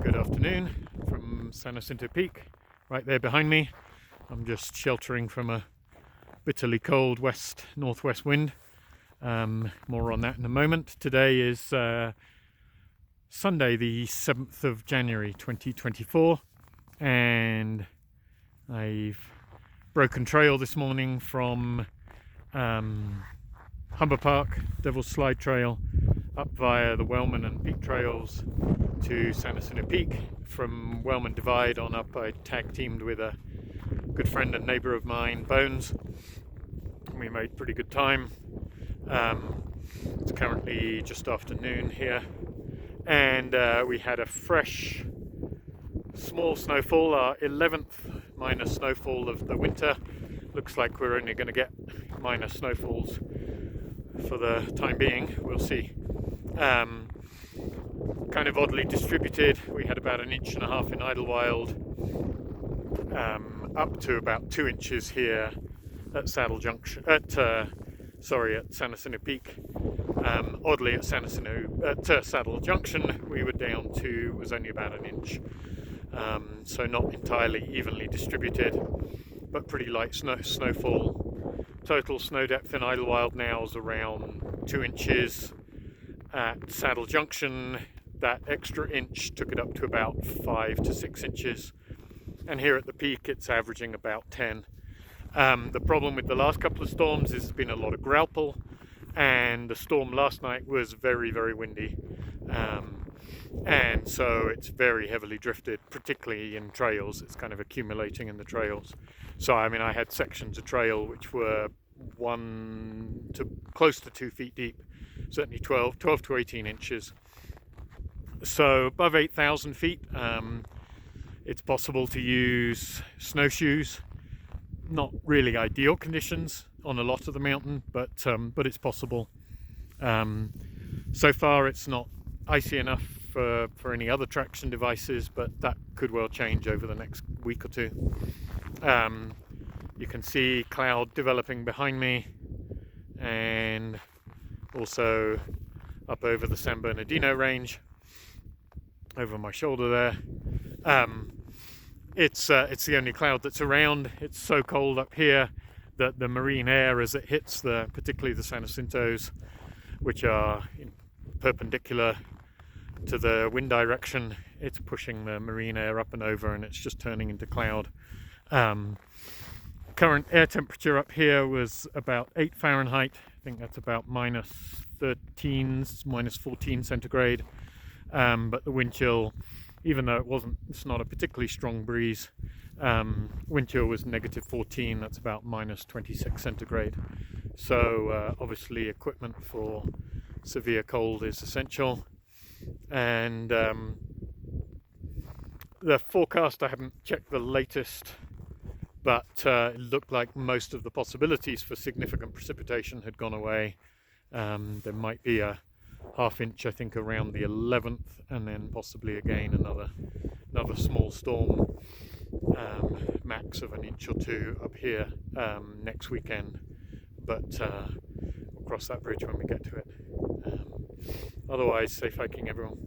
Good afternoon from San Jacinto Peak, right there behind me. I'm just sheltering from a bitterly cold northwest wind. More on that in a moment. Today is Sunday the 7th of January 2024, and I've broken trail this morning from Humber Park, Devil's Slide Trail, up via the Wellman and Peak Trails to San Jacinto Peak. From Wellman Divide on up, I tag teamed with a good friend and neighbour of mine, Bones. We made pretty good time. It's currently just after noon here, and we had a fresh small snowfall, our 11th minor snowfall of the winter. Looks like we're only going to get minor snowfalls for the time being. We'll see. Kind of oddly distributed. We had about 1.5 inches in Idlewild, up to about 2 inches here at Saddle Junction, at San Jacinto Peak. Oddly, at Saddle Junction, we were down to, was only about 1 inch. So not entirely evenly distributed, but pretty light snowfall. Total snow depth in Idlewild now is around 2 inches. At Saddle Junction, that extra inch took it up to about 5 to 6 inches. And here at the peak, it's averaging about 10. The problem with the last couple of storms is there's been a lot of grauple, and the storm last night was very, very windy. And so it's very heavily drifted, particularly in trails. It's kind of accumulating in the trails. So I mean, I had sections of trail which were close to 2 feet deep, certainly 12 to 18 inches. So above 8,000 feet, it's possible to use snowshoes. Not really ideal conditions on a lot of the mountain, but it's possible. So far it's not icy enough for any other traction devices, but that could well change over the next week or two. You can see cloud developing behind me, and also up over the San Bernardino range over my shoulder there. It's the only cloud that's around. It's so cold up here that the marine air, as it hits particularly the San Jacintos, which are perpendicular to the wind direction, it's pushing the marine air up and over, and it's just turning into cloud. Current air temperature up here was about 8 Fahrenheit. I think that's about minus 14 centigrade. But the wind chill, even though it's not a particularly strong breeze, wind chill was negative 14. That's about minus 26 centigrade. So obviously equipment for severe cold is essential. And the forecast, I haven't checked the latest, but it looked like most of the possibilities for significant precipitation had gone away. There might be a ½ inch, I think, around the 11th, and then possibly again another small storm, max of 1 inch or 2 up here next weekend. But we'll cross that bridge when we get to it. Otherwise, safe hiking, everyone.